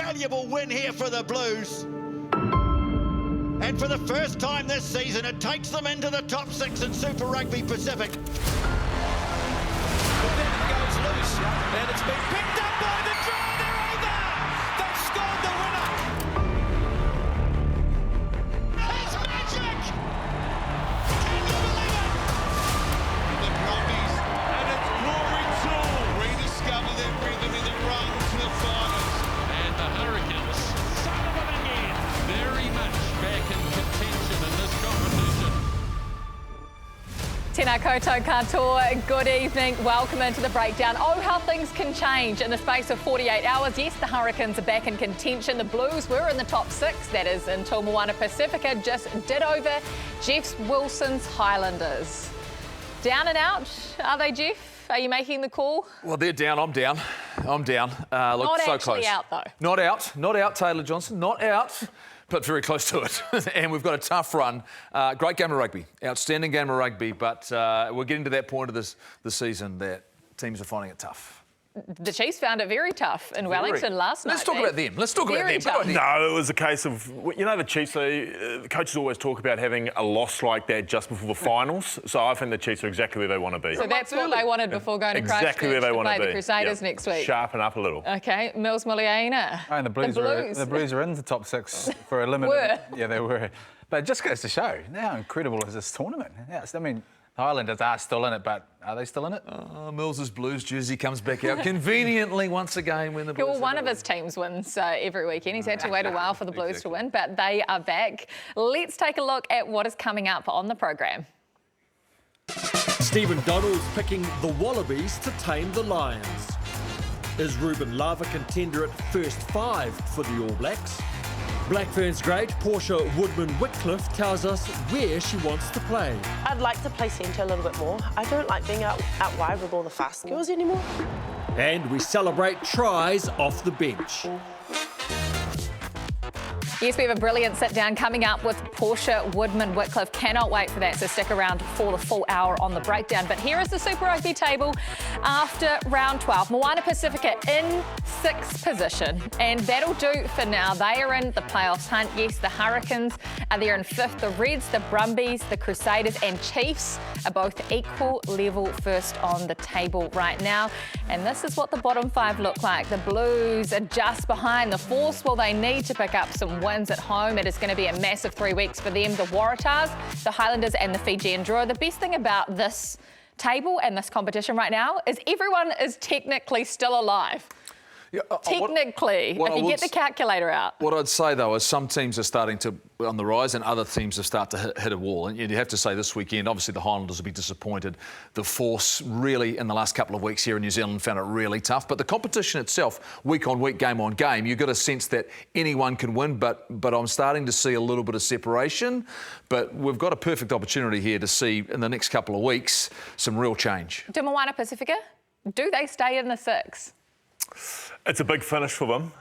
valuable win here for the Blues. And for the first time this season, it takes them into the top 6 in Super Rugby Pacific. But then it goes loose, and it's been picked up by the draw. They're over. They've scored the winner. It's magic. Can you believe it? The Brumbies and its glory tool rediscover their rhythm in the run to the finals. And the Hurricanes, son of a again, very much back in contention in this competition. Tēnā koutou katoa, good evening, welcome into the breakdown. Oh, how things can change in the space of 48 hours. Yes, the Hurricanes are back in contention. The Blues were in the top 6, that is until Moana Pasifika just did over Jeff Wilson's Highlanders. Down and out, are they, Jeff? Are you making the call? Well, they're down, I'm down. Look, Not so actually close. out, though. Not out, Taylor Johnson, not out. But very close to it. And we've got a tough run. Great game of rugby, outstanding game of rugby, but we're getting to that point of the season that teams are finding it tough. The Chiefs found it very tough in Wellington last night. Let's talk about them. Tough. No, it was a case of, you know, the Chiefs, the coaches always talk about having a loss like that just before the finals. So I think the Chiefs are exactly where they want to be. So that's what they wanted before going to Christchurch exactly where they want to to play be. the Crusaders next week. Sharpen up a little. Okay, Mills Muliaina. And the Blues are in the top 6 for a limited... Yeah, they were. But it just goes to show how incredible is this tournament. Yeah, I mean, the Highlanders are still in it, but are they still in it? Mills's Blues jersey comes back out conveniently once again when the Blues... Well, one of his teams wins every weekend. He's had to wait a while for the Blues to win, but they are back. Let's take a look at what is coming up on the program. Stephen Donald's picking the Wallabies to tame the Lions. Is Ruben Love a contender at first 5 for the All Blacks? Black Ferns great Portia Woodman-Wickliffe tells us where she wants to play. I'd like to play centre a little bit more. I don't like being out wide with all the fast girls anymore. And we celebrate tries off the bench. Yes, we have a brilliant sit-down coming up with Portia Woodman-Wickliffe. Cannot wait for that, so stick around for the full hour on the breakdown. But here is the Super Rugby table after round 12. Moana Pasifika in 6th position, and that'll do for now. They are in the playoffs hunt. Yes, the Hurricanes are there in 5th. The Reds, the Brumbies, the Crusaders and Chiefs are both equal level first on the table right now. And this is what the bottom 5 look like. The Blues are just behind. The Force, well, they need to pick up some wins at home. It is going to be a massive 3 weeks for them. The Waratahs, the Highlanders and the Fijian Drua. The best thing about this table and this competition right now is everyone is technically still alive. Yeah, Technically, if you get the calculator out. What I'd say, though, is some teams are starting to on the rise and other teams have started to hit a wall. And you have to say this weekend, obviously the Highlanders will be disappointed. The Force really, in the last couple of weeks here in New Zealand, found it really tough. But the competition itself, week on week, game on game, you've got a sense that anyone can win. But I'm starting to see a little bit of separation. But we've got a perfect opportunity here to see, in the next couple of weeks, some real change. Do Moana Pasifika, do they stay in the 6? It's a big finish for them.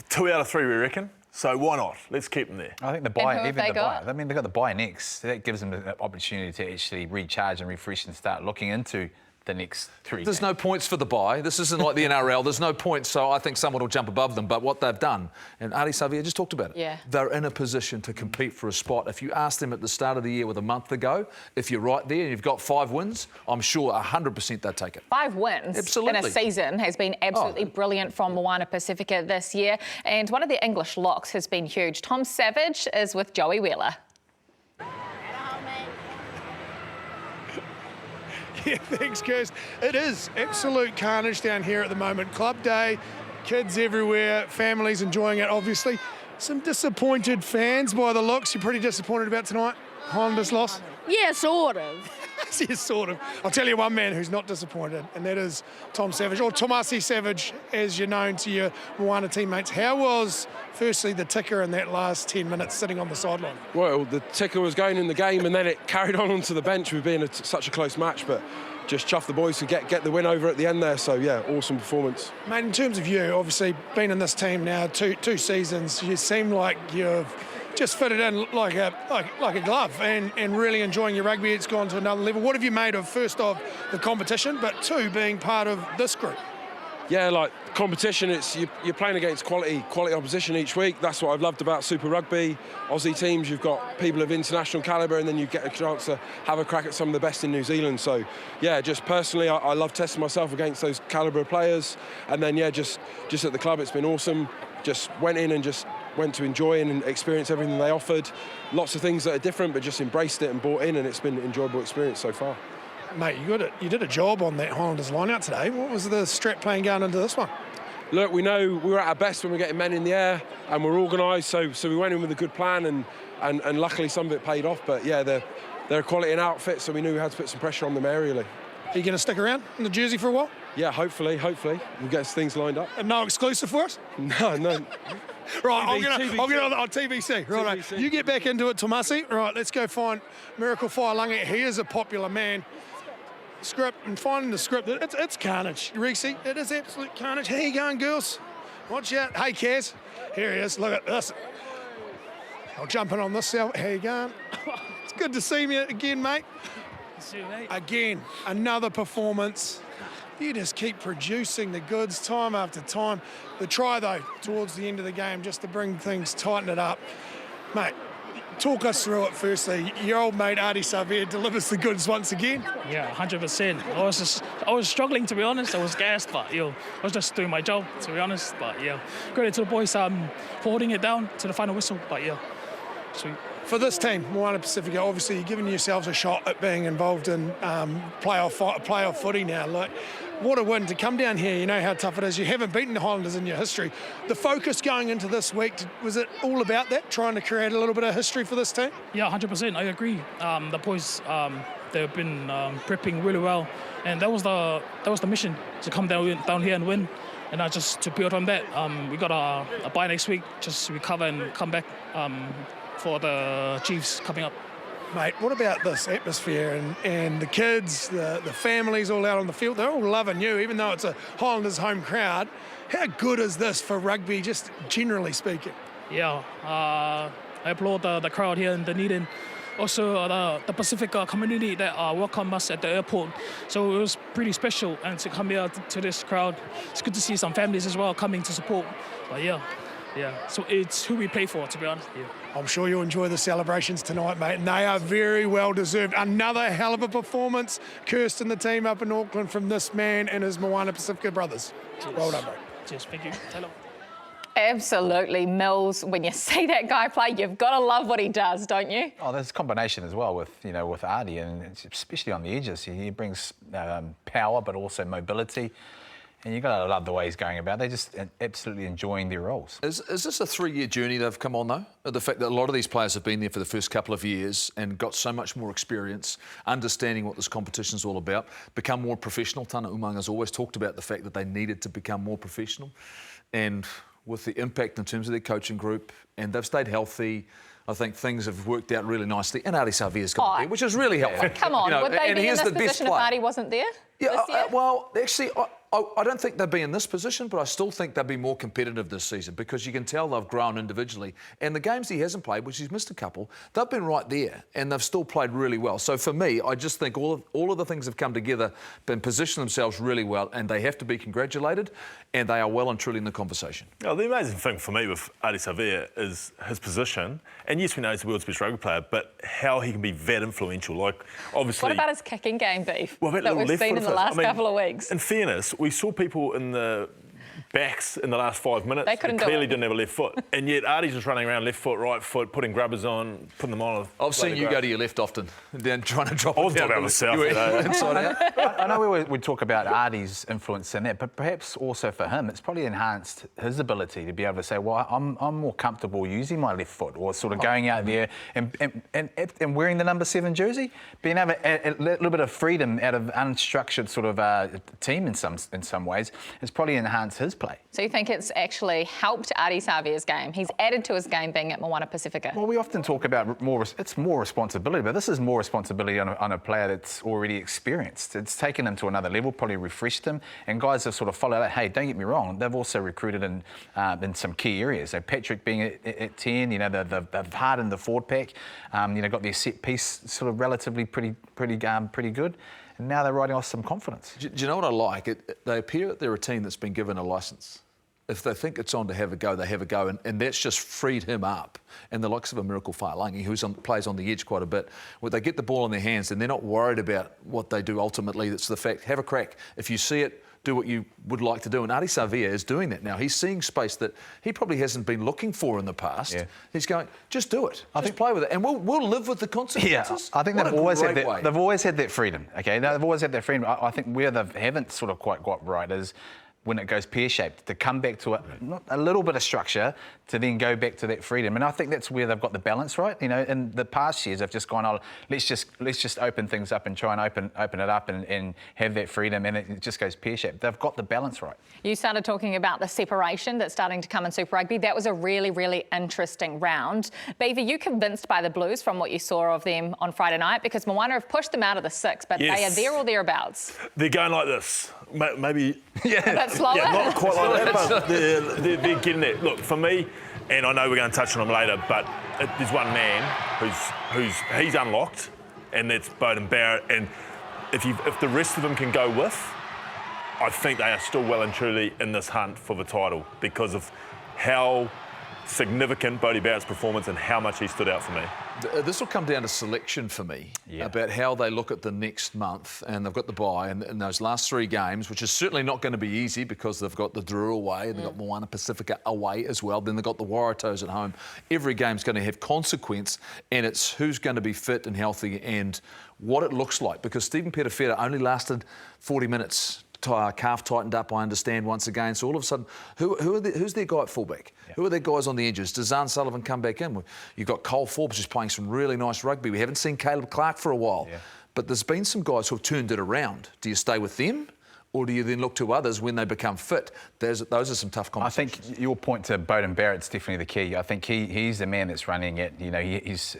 2 out of 3, we reckon. So why not? Let's keep them there. I think the bye, even the bye. I mean, they've got the bye next. So that gives them the opportunity to actually recharge and refresh and start looking into the next 3 There's no points for the bye. This isn't like the NRL. There's no points, so I think someone will jump above them. But what they've done, and Ardie Savea just talked about it, yeah. They're in a position to compete for a spot. If you asked them at the start of the year with a month ago, if you're right there and you've got 5 wins, I'm sure 100% they'd take it. 5 wins absolutely. In a season has been absolutely brilliant from Moana Pasifika this year. And one of their English locks has been huge. Tom Savage is with Joey Wheeler. Yeah, thanks, Kirst. It is absolute carnage down here at the moment. Club day, kids everywhere, families enjoying it, obviously. Some disappointed fans by the looks. You're pretty disappointed about tonight? Highlanders loss? Yeah, sort of. Yeah, sort of. I'll tell you one man who's not disappointed, and that is Tom Savage, or Tomasi Savage, as you're known to your Moana teammates. How was, firstly, the ticker in that last 10 minutes sitting on the sideline? Well, the ticker was going in the game, and then it carried on onto the bench with being such a close match, but just chuffed the boys to get the win over at the end there. So, yeah, awesome performance. Mate, in terms of you, obviously, been in this team now two seasons, you seem like you've just fitted in like a glove and really enjoying your rugby. It's gone to another level. What have you made of, first of, the competition, but 2, being part of this group? yeah, like competition, you're playing against quality opposition each week. That's what I've loved about Super Rugby. Aussie teams, you've got people of international calibre, and then you get a chance to have a crack at some of the best in New Zealand. So, yeah, just personally, I love testing myself against those calibre of players. And then, yeah, just at the club, it's been awesome. Just went in and just went to enjoy and experience everything they offered. Lots of things that are different, but just embraced it and bought in, and it's been an enjoyable experience so far. Mate, you did a job on that Highlanders line-out today. What was the strap plan going into this one? Look, we know we were at our best when we're getting men in the air and we're organised, so we went in with a good plan and luckily some of it paid off. But yeah, they're a quality in outfit, so we knew we had to put some pressure on them aerially. Are you going to stick around in the jersey for a while? Yeah, hopefully. We'll get things lined up. And no exclusive for us? No. Right, I'll get on TBC. Right, TBC. You get back into it, Tomasi. Right, let's go find Miracle Whailangi. He is a popular man. Script and finding the script, it's carnage. Reese, it is absolute carnage. How you going, girls? Watch out. Hey, Kaz. Here he is. Look at this. I'll jump in on this cell. How you going? It's good to see you again, mate. See you, mate. Again, another performance. You just keep producing the goods time after time. The try, though, towards the end of the game, just to bring things, tighten it up. Mate, talk us through it firstly. Your old mate, Ardie Savea, delivers the goods once again. Yeah, 100%. I was struggling, to be honest. I was gassed, but, I was just doing my job, to be honest. But, credit to the boys for holding it down to the final whistle. But, sweet. For this team, Moana Pasifika, obviously you're giving yourselves a shot at being involved in playoff footy now. Like, what a win to come down here. You know how tough it is. You haven't beaten the Highlanders in your history. The focus going into this week, was it all about that, trying to create a little bit of history for this team? Yeah, 100%. I agree. The boys, they've been prepping really well, and that was the mission, to come down here and win. And just to build on that, we got a bye next week, just recover and come back for the Chiefs coming up. Mate, what about this atmosphere and the kids, the families all out on the field? They're all loving you, even though it's a Highlanders home crowd. How good is this for rugby, just generally speaking? Yeah, I applaud the crowd here in Dunedin. Also, the Pacific community that welcomed us at the airport. So it was pretty special, and to come here to this crowd, it's good to see some families as well coming to support. But yeah, so it's who we play for, to be honest. Yeah. I'm sure you'll enjoy the celebrations tonight, mate, and they are very well deserved. Another hell of a performance, Kirsten, the team up in Auckland, from this man and his Moana Pasifika brothers. Cheers. Well done, bro. Cheers, thank you. Hello. Absolutely, Mills. When you see that guy play, you've got to love what he does, don't you? Oh, there's a combination as well with Ardie, and especially on the edges. He brings power, but also mobility. And you've got to love the way he's going about it. They're just absolutely enjoying their roles. Is this a 3-year journey they've come on, though? The fact that a lot of these players have been there for the first couple of years and got so much more experience, understanding what this competition's all about, become more professional. Tana Umaunga's always talked about the fact that they needed to become more professional. And with the impact in terms of their coaching group, and they've stayed healthy, I think things have worked out really nicely. And Ardie Savea's got there, which is really helpful. Come on, would they be in this position if Ardie wasn't there this year? Well, actually, I don't think they'd be in this position, but I still think they'll be more competitive this season, because you can tell they've grown individually. And the games he hasn't played, which he's missed a couple, they've been right there, and they've still played really well. So for me, I just think all of the things have come together, been positioned themselves really well, and they have to be congratulated, and they are well and truly in the conversation. Oh, the amazing thing for me with Ardie Savea is his position. And yes, we know he's the world's best rugby player, but how he can be that influential. Like, obviously... What about his kicking game, Beef, that we've seen in the last couple of weeks? In fairness, we saw people in the backs in the last 5 minutes they couldn't clearly didn't have a left foot. And yet Ardie's just running around left foot, right foot, putting grubbers on, putting them on. I've seen you go to your left often, then trying to drop I was talking about myself. I know we talk about Ardie's influence in that, but perhaps also for him, it's probably enhanced his ability to be able to say, well, I'm more comfortable using my left foot, or sort of going out there and wearing the number 7 jersey, being able to a little bit of freedom out of unstructured sort of team in some ways. It's probably enhanced his play. So you think it's actually helped Ardie Savea's game? He's added to his game being at Moana Pasifika. Well, we often talk about it's more responsibility, but this is more responsibility on a player that's already experienced. It's taken him to another level, probably refreshed him, and guys have sort of followed that. Hey, don't get me wrong, they've also recruited in some key areas. So Patrick being at 10, they've hardened the forward pack, got their set piece sort of relatively pretty good. now they're riding off some confidence. Do you know what I like? They appear that they're a team that's been given a licence. If they think it's on to have a go, they have a go, and that's just freed him up. And the likes of a Miracle Fa'alangi, who plays on the edge quite a bit, when they get the ball in their hands and they're not worried about what they do ultimately, it's the fact, have a crack. If you see it, do what you would like to do. And Ardie Savea is doing that now. He's seeing space that he probably hasn't been looking for in the past. Yeah. He's going, just do it. Just play with it. And we'll live with the consequences. Yeah, I think they've always had that freedom. Okay, they've always had that freedom. I think where they haven't sort of quite got right is when it goes pear-shaped, to come back to a little bit of structure, to then go back to that freedom. And I think that's where they've got the balance right. You know, in the past years, they've just gone, oh, let's just open things up and try and open it up and have that freedom, and it just goes pear-shaped. They've got the balance right. You started talking about the separation that's starting to come in Super Rugby. That was a really, really interesting round. Beaver, you convinced by the Blues from what you saw of them on Friday night? Because Moana have pushed them out of the 6, but they are there or thereabouts. They're going like this. Maybe... That's slower? Yeah, not quite like that, but they're getting there. Look, for me, and I know we're going to touch on him later, but there's one man he's unlocked, and that's Beauden Barrett. And if the rest of them can go with, I think they are still well and truly in this hunt for the title because of how significant Beauden Barrett's performance and how much he stood out for me. This will come down to selection for me, about how they look at the next month, and they've got the bye in those last 3 games, which is certainly not going to be easy because they've got the Drew away and they've got Moana Pasifika away as well. Then they've got the Waratahs at home. Every game's going to have consequence, and it's who's going to be fit and healthy and what it looks like, because Stephen Perifera only lasted 40 minutes. Calf tightened up, I understand, once again. So all of a sudden, who's their guy at fullback? Yeah. Who are their guys on the edges? Does Zahn Sullivan come back in? You've got Cole Forbes who's playing some really nice rugby. We haven't seen Caleb Clark for a while. Yeah. But there's been some guys who have turned it around. Do you stay with them? Or do you then look to others when they become fit? Those are some tough conversations. I think your point to Beauden Barrett's definitely the key. I think he's the man that's running it. You know,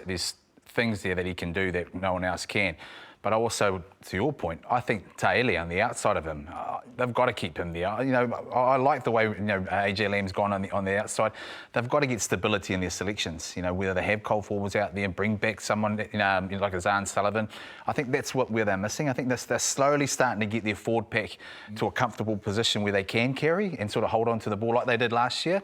there's things there that he can do that no one else can. But also, to your point, I think Taeli on the outside of him, they've got to keep him there. You know, I like the way AJ Lamb's gone on the outside. They've got to get stability in their selections. You know, whether they have Cole Forbes out there and bring back someone, like a Zahn Sullivan. I think that's where they're missing. I think they're slowly starting to get their forward pack to a comfortable position where they can carry and sort of hold on to the ball like they did last year.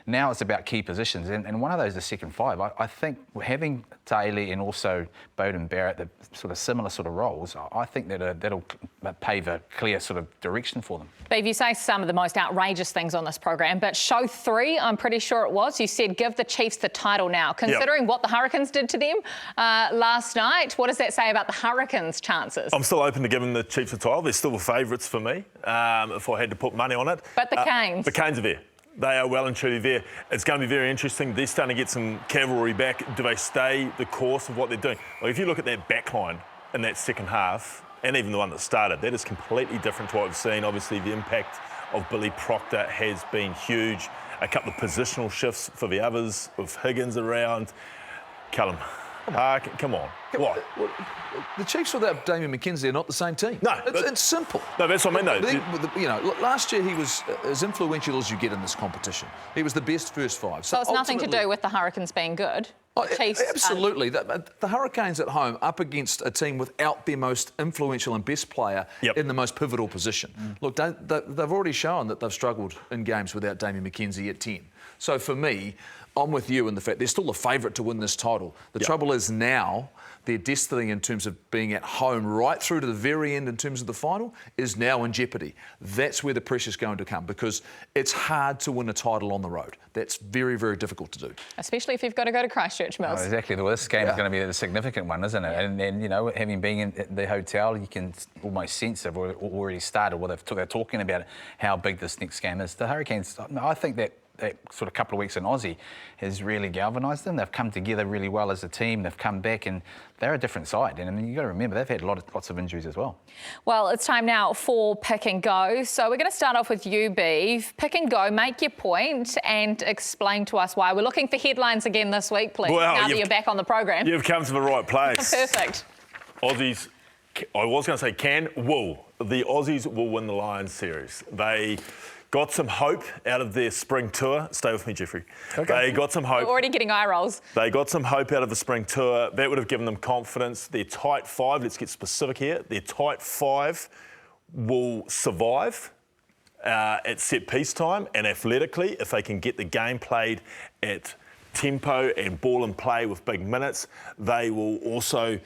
Now it's about key positions, and one of those is second 5. I think having Taeli and also Beauden Barrett, the sort of similar sort of roles, I think that'll pave a clear sort of direction for them. Beav, you say some of the most outrageous things on this program, but show 3, I'm pretty sure it was, you said give the Chiefs the title now. Considering what the Hurricanes did to them last night, what does that say about the Hurricanes' chances? I'm still open to giving the Chiefs the title. They're still the favourites for me, if I had to put money on it. But the Canes? The Canes are there. They are well and truly there. It's going to be very interesting. They're starting to get some cavalry back. Do they stay the course of what they're doing? Well, if you look at that back line in that second half, and even the one that started, that is completely different to what we've seen. Obviously, the impact of Billy Proctor has been huge. A couple of positional shifts for the others, with Higgins around. Callum, come on. What? The Chiefs without Damien McKenzie are not the same team. No. It's simple. No, that's what I mean, though. You know, last year he was as influential as you get in this competition. He was the best first 5. So it's nothing to do with the Hurricanes being good? Absolutely. The Hurricanes at home up against a team without their most influential and best player in the most pivotal position. Look, they've already shown that they've struggled in games without Damien McKenzie at 10. So for me, I'm with you in the fact they're still the favourite to win this title. The trouble is now their destiny in terms of being at home right through to the very end in terms of the final is now in jeopardy. That's where the pressure's going to come because it's hard to win a title on the road. That's very, very difficult to do. Especially if you've got to go to Christchurch, Mills. Oh, exactly. Well, this game is going to be a significant one, isn't it? And then, you know, having been in the hotel, you can almost sense they've already started. Well, they're talking about how big this next game is. The Hurricanes, I think that sort of couple of weeks in Aussie has really galvanised them. They've come together really well as a team. They've come back and they're a different side. And I mean, you've got to remember, they've had lots of injuries as well. Well, it's time now for Pick and Go. So we're going to start off with you, Beav. Pick and Go, make your point and explain to us why. We're looking for headlines again this week, please, now that you're back on the program. You've come to the right place. Perfect. Aussies, I was going to say will. The Aussies will win the Lions series. They got some hope out of their spring tour. Stay with me, Jeffrey. Okay. They got some hope. We're already getting eye rolls. They got some hope out of the spring tour. That would have given them confidence. Their tight five, let's get specific here, their tight five will survive at set-piece time, and athletically, if they can get the game played at tempo and ball and play with big minutes, they will also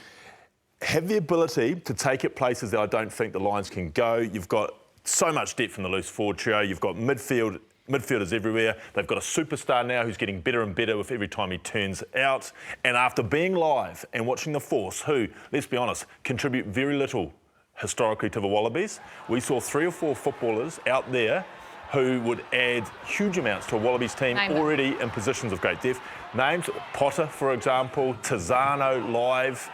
have the ability to take it places that I don't think the Lions can go. You've got so much depth in the loose forward trio. You've got midfielders everywhere. They've got a superstar now who's getting better and better with every time he turns out. And after being live and watching the Force, who, let's be honest, contribute very little historically to the Wallabies, we saw 3 or 4 footballers out there who would add huge amounts to a Wallabies team already in positions of great depth. Names, Potter, for example, Tizano live,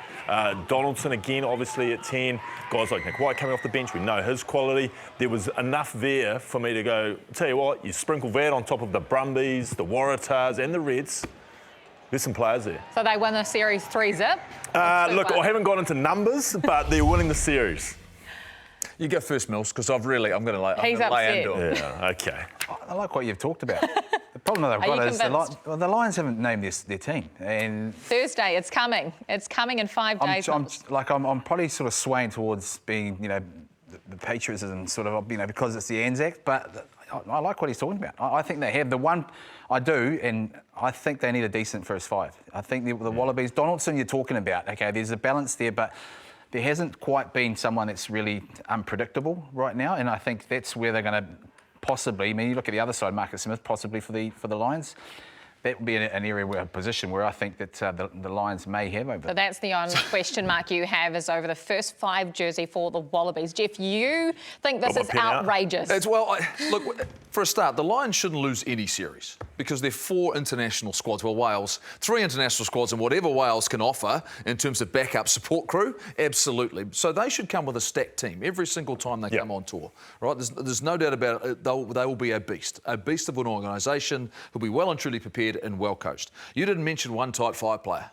Donaldson again, obviously at 10. Guys like Nick White coming off the bench, we know his quality. There was enough there for me to go, tell you what, you sprinkle that on top of the Brumbies, the Waratahs and the Reds. There's some players there. So they win the series 3-0? Look, I haven't got into numbers, but they're winning the series. You go first, Mills, because I'm going to lay into it. Yeah, OK. I like what you've talked about. The problem that I've got is the Lions haven't named their team. And Thursday, it's coming. It's coming in 5 days. I'm probably sort of swaying towards being, the patriotism sort of, because it's the Anzac. But I like what he's talking about. I think they have the one. I do, and I think they need a decent first 5. I think the Wallabies, Donaldson, you're talking about. OK, there's a balance there, but there hasn't quite been someone that's really unpredictable right now, and I think that's where they're going to possibly. I mean, you look at the other side, Marcus Smith, possibly for the Lions. That would be an area a position where I think that the Lions may have over. So that's the only question mark you have is over the first 5 jersey for the Wallabies. Jeff, you think this is outrageous? Look, for a start, the Lions shouldn't lose any series because they're 4 international squads. Well, Wales, 3 international squads, and whatever Wales can offer in terms of backup support crew, absolutely. So they should come with a stacked team every single time they come on tour, right? There's no doubt about it. They will be a beast of an organisation who'll be well and truly prepared and well coached. You didn't mention one tight 5 player.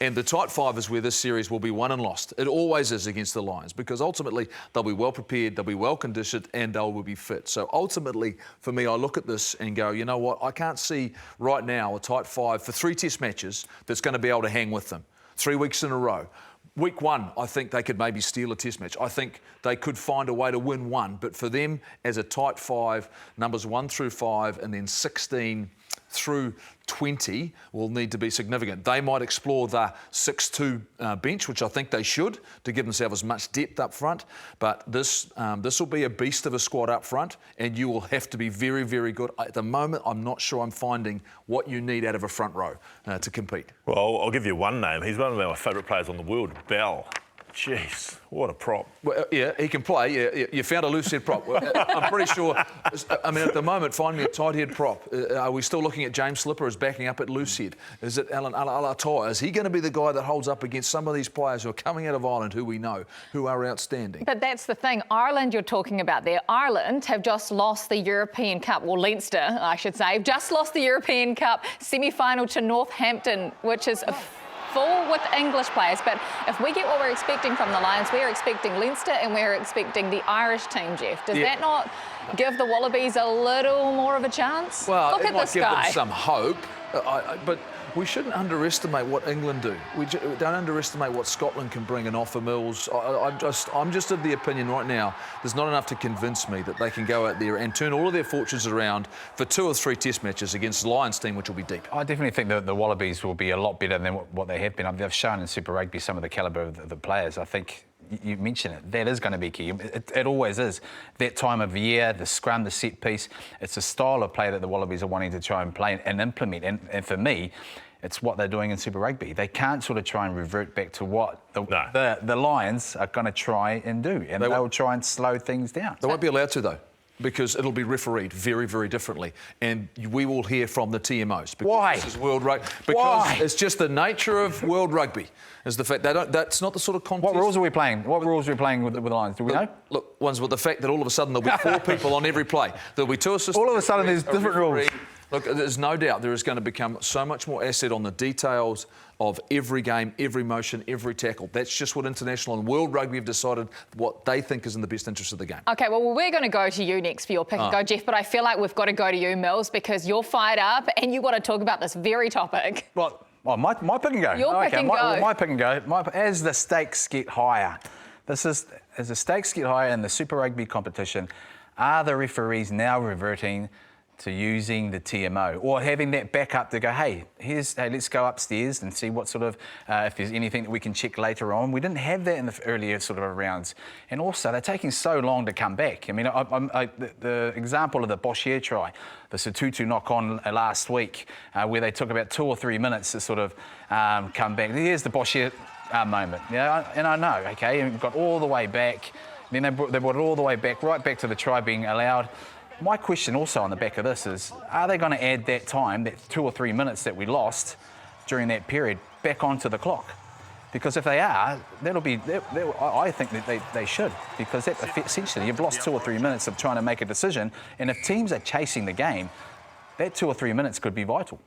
And the tight 5 is where this series will be won and lost. It always is against the Lions because ultimately they'll be well prepared, they'll be well conditioned and they will be fit. So ultimately, for me, I look at this and go, you know what, I can't see right now a tight 5 for 3 test matches that's going to be able to hang with them 3 weeks in a row. Week 1, I think they could maybe steal a test match. I think they could find a way to win 1. But for them, as a tight 5, numbers 1 through 5 and then 16 through 20 will need to be significant. They might explore the 6-2 bench, which I think they should, to give themselves as much depth up front. But this will be a beast of a squad up front, and you will have to be very, very good. At the moment, I'm not sure I'm finding what you need out of a front row to compete. Well, I'll give you one name. He's one of my favourite players on the world, Bell. Jeez, what a prop. Well, yeah, he can play. Yeah, you found a loose head prop. I'm pretty sure. I mean, at the moment, find me a tight head prop. Are we still looking at James Slipper as backing up at loose head? Is it Alan Alatai? Is he going to be the guy that holds up against some of these players who are coming out of Ireland who we know, who are outstanding? But that's the thing. Ireland you're talking about there. Ireland have just lost the European Cup, well, Leinster, I should say, just lost the European Cup semi-final to Northampton, which is full with English players. But if we get what we're expecting from the Lions, we're expecting Leinster and we're expecting the Irish team, Jeff. Does that not give the Wallabies a little more of a chance? Well, look it at might this give guy. them some hope, but we shouldn't underestimate what England do. We don't underestimate what Scotland can bring and offer, Mills. I'm just of the opinion right now, there's not enough to convince me that they can go out there and turn all of their fortunes around for 2 or 3 test matches against the Lions team, which will be deep. I definitely think that the Wallabies will be a lot better than what they have been. They've shown in Super Rugby some of the calibre of the players. I think you mentioned it. That is going to be key. It always is. That time of year, the scrum, the set piece, it's a style of play that the Wallabies are wanting to try and play and implement. And for me, it's what they're doing in Super Rugby. They can't sort of try and revert back to what the Lions are going to try and do. And they'll try and slow things down. They won't be allowed to, though, because it'll be refereed very, very differently. And we will hear from the TMOs. Why? This is World Rugby. Because it's just the nature of World Rugby. Is the fact that's not the sort of contest. What rules are we playing? What rules are we playing with the Lions? Do we know? Look, one's with the fact that all of a sudden there'll be 4 people on every play. There'll be 2 assistants. All of a sudden there's different rules. Look, there's no doubt there is going to become so much more asset on the details of every game, every motion, every tackle. That's just what international and world rugby have decided what they think is in the best interest of the game. OK, well, we're going to go to you next for your pick and go, Jeff, but I feel like we've got to go to you, Mills, because you're fired up and you want to talk about this very topic. Well, my pick and go. Your pick and go. My pick and go. As the stakes get higher, as the stakes get higher in the Super Rugby competition, are the referees now reverting to using the TMO or having that backup to go, hey, let's go upstairs and see what sort of, if there's anything that we can check later on. We didn't have that in the earlier sort of rounds. And also, they're taking so long to come back. I mean, the example of the Portia try, the Sututu knock-on last week, where they took about 2 or 3 minutes to sort of come back. Here's the Portia moment. Yeah, and I know, OK, and we got all the way back. Then they brought it all the way back, right back to the try being allowed. My question also on the back of this is, are they going to add that time, that 2 or 3 minutes that we lost during that period, back onto the clock? Because if they are, I think that they should, because that essentially you've lost 2 or 3 minutes of trying to make a decision, and if teams are chasing the game, that 2 or 3 minutes could be vital.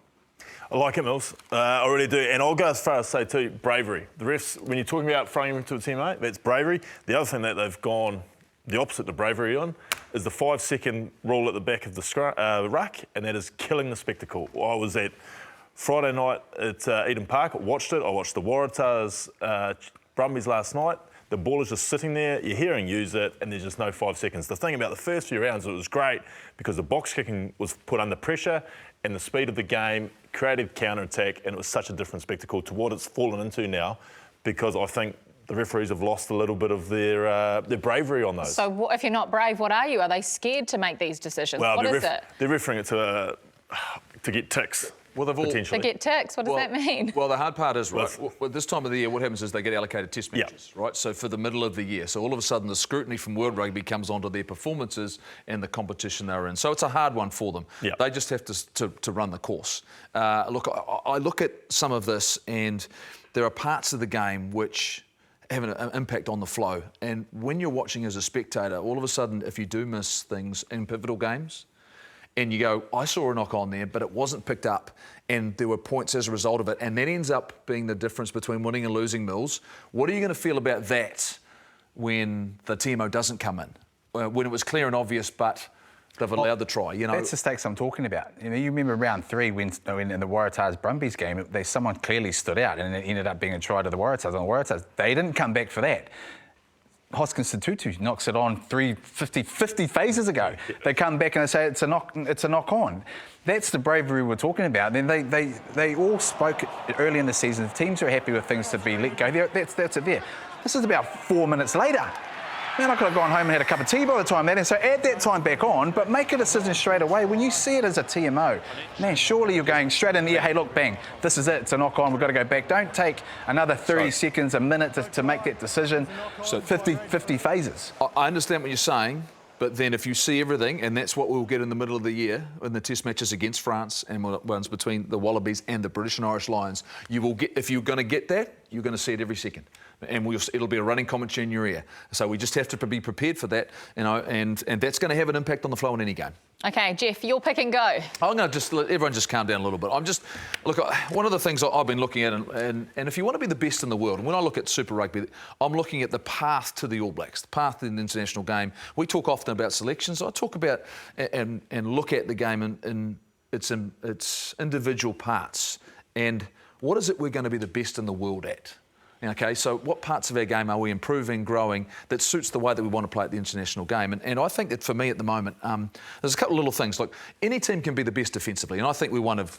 I like it, Mills. I really do. And I'll go as far as say, too, bravery. The refs, when you're talking about throwing into a teammate, that's bravery. The other thing that they've gone the opposite to bravery on is the 5-second rule at the back of the ruck, and that is killing the spectacle. I was at Friday night at Eden Park. I watched it. I watched the Waratahs Brumbies last night. The ball is just sitting there. You're hearing use it, and there's just no 5 seconds. The thing about the first few rounds, it was great because the box kicking was put under pressure, and the speed of the game created counter-attack, and it was such a different spectacle to what it's fallen into now, because I think the referees have lost a little bit of their bravery on those. So if you're not brave, what are you? Are they scared to make these decisions? Well, what is it? They're referring it to get ticks. Well, they've all to get ticks. What does that mean? Well, the hard part is, right, well, this time of the year, what happens is they get allocated test matches, right? So for the middle of the year. So all of a sudden, the scrutiny from World Rugby comes onto their performances and the competition they're in. So it's a hard one for them. Yep. They just have to run the course. Look, I look at some of this, and there are parts of the game which have an impact on the flow. And when you're watching as a spectator, all of a sudden, if you do miss things in pivotal games, and you go, I saw a knock on there, but it wasn't picked up, and there were points as a result of it, and that ends up being the difference between winning and losing, Mills. What are you going to feel about that when the TMO doesn't come in? When it was clear and obvious, but they've allowed the try, you know? That's the stakes I'm talking about. You know, you remember round 3 when in the Waratahs Brumbies game, someone clearly stood out, and it ended up being a try to the Waratahs. On the Waratahs, they didn't come back for that. Hoskins Sututu knocks it on 50 phases ago. They come back and they say it's a knock on. That's the bravery we're talking about. Then they all spoke early in the season. If teams are happy with things to be let go, that's it there. This is about 4 minutes later. Man, I could have gone home and had a cup of tea by the time that, and so add that time back on, but make a decision straight away. When you see it as a TMO, man, surely you're going straight in there, hey, look, bang, this is it, it's a knock on, we've got to go back. Don't take another 30 seconds, a minute to make that decision. So 50 phases. I understand what you're saying, but then if you see everything, and that's what we'll get in the middle of the year, in the test matches against France and ones between the Wallabies and the British and Irish Lions, you will get, if you're going to get that, you're going to see it every second. And it'll be a running commentary in your ear. So we just have to be prepared for that, you know, and that's going to have an impact on the flow in any game. OK, Jeff, your pick and go. I'm going to just let everyone just calm down a little bit. Look, one of the things I've been looking at, and if you want to be the best in the world, and when I look at Super Rugby, I'm looking at the path to the All Blacks, the path to the international game. We talk often about selections. I talk about and look at the game in its individual parts. And what is it we're going to be the best in the world at? Okay, so what parts of our game are we improving, growing, that suits the way that we want to play at the international game? And I think that for me at the moment, there's a couple of little things. Look, any team can be the best defensively, and I think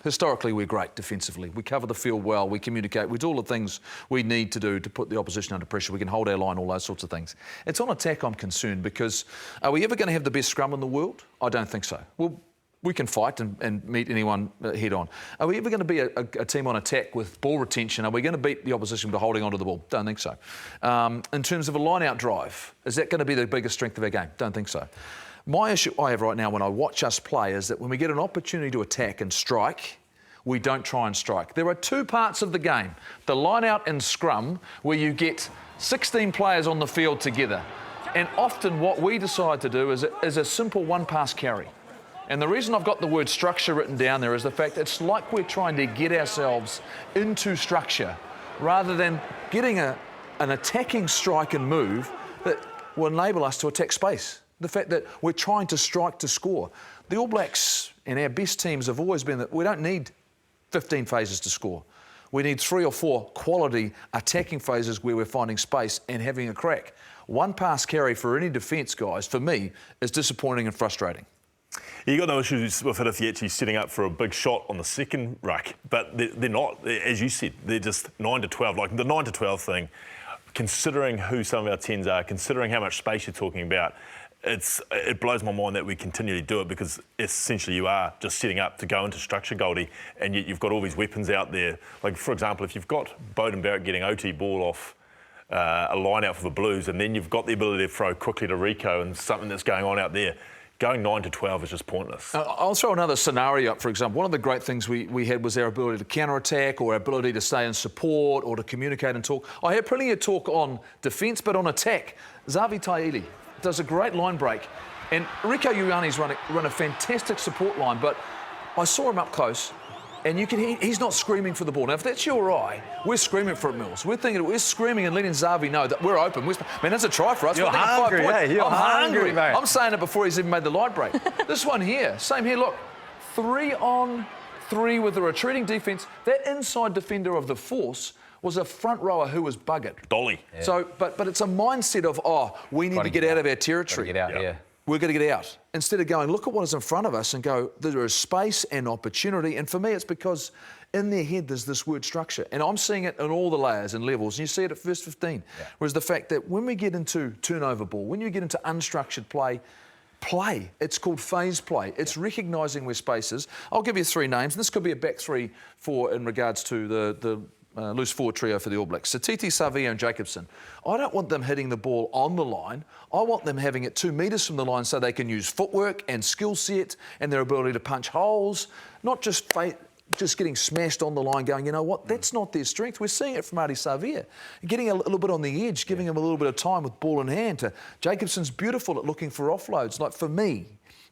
historically we're great defensively. We cover the field well, we communicate, we do all the things we need to do to put the opposition under pressure. We can hold our line, all those sorts of things. It's on attack I'm concerned, because are we ever going to have the best scrum in the world? I don't think so. We can fight and meet anyone head on. Are we ever going to be a team on attack with ball retention? Are we going to beat the opposition by holding onto the ball? Don't think so. In terms of a line-out drive, is that going to be the biggest strength of our game? Don't think so. My issue I have right now when I watch us play is that when we get an opportunity to attack and strike, we don't try and strike. There are two parts of the game, the line-out and scrum, where you get 16 players on the field together. And often what we decide to do is a simple one-pass carry. And the reason I've got the word structure written down there is the fact it's like we're trying to get ourselves into structure rather than getting an attacking strike and move that will enable us to attack space. The fact that we're trying to strike to score. The All Blacks and our best teams have always been that we don't need 15 phases to score. We need 3 or 4 quality attacking phases where we're finding space and having a crack. One pass carry for any defence, guys, for me, is disappointing and frustrating. You got no issues with it if you're actually setting up for a big shot on the second ruck, but they're not. As you said, they're just 9 to 12. Like the 9 to 12 thing, considering who some of our 10s are, considering how much space you're talking about, it blows my mind that we continually do it because essentially you are just setting up to go into structure, Goldie, and yet you've got all these weapons out there. Like, for example, if you've got Beauden Barrett getting OT ball off a line out for the Blues, and then you've got the ability to throw quickly to Rico and something that's going on out there, going 9 to 12 is just pointless. I'll throw another scenario up, for example. One of the great things we had was our ability to counter-attack or our ability to stay in support or to communicate and talk. I had plenty of talk on defence, but on attack, Xavi Taili does a great line break. And Rico Ioane's run a fantastic support line, but I saw him up close, and you can hear he's not screaming for the ball. Now, if that's your eye, we're screaming for it, Mills. We're screaming and letting Xavi know that we're open. Man, that's a try for us. You're hungry, You're hungry, mate. I'm saying it before he's even made the line break. This one here, same here, look. 3 on 3 with a retreating defence. That inside defender of the Force was a front rower who was buggered. Dolly. Yeah. So, but it's a mindset of, we need to get out of our territory. Get out, yeah. We're going to get out. Instead of going, look at what is in front of us and go, there is space and opportunity. And for me, it's because in their head, there's this word structure. And I'm seeing it in all the layers and levels. And you see it at first 15. Yeah. Whereas the fact that when we get into turnover ball, when you get into unstructured play, it's called phase play. It's recognising where space is. I'll give you 3 names. And this could be a back 3 in regards to the loose forward trio for the All Blacks. Satiti, Savea and Jacobson. I don't want them hitting the ball on the line. I want them having it 2 metres from the line so they can use footwork and skill set and their ability to punch holes, not just getting smashed on the line going, you know what, that's not their strength. We're seeing it from Ardie Savea. Getting a little bit on the edge, giving him a little bit of time with ball in hand. Jacobson's beautiful at looking for offloads. Like, for me,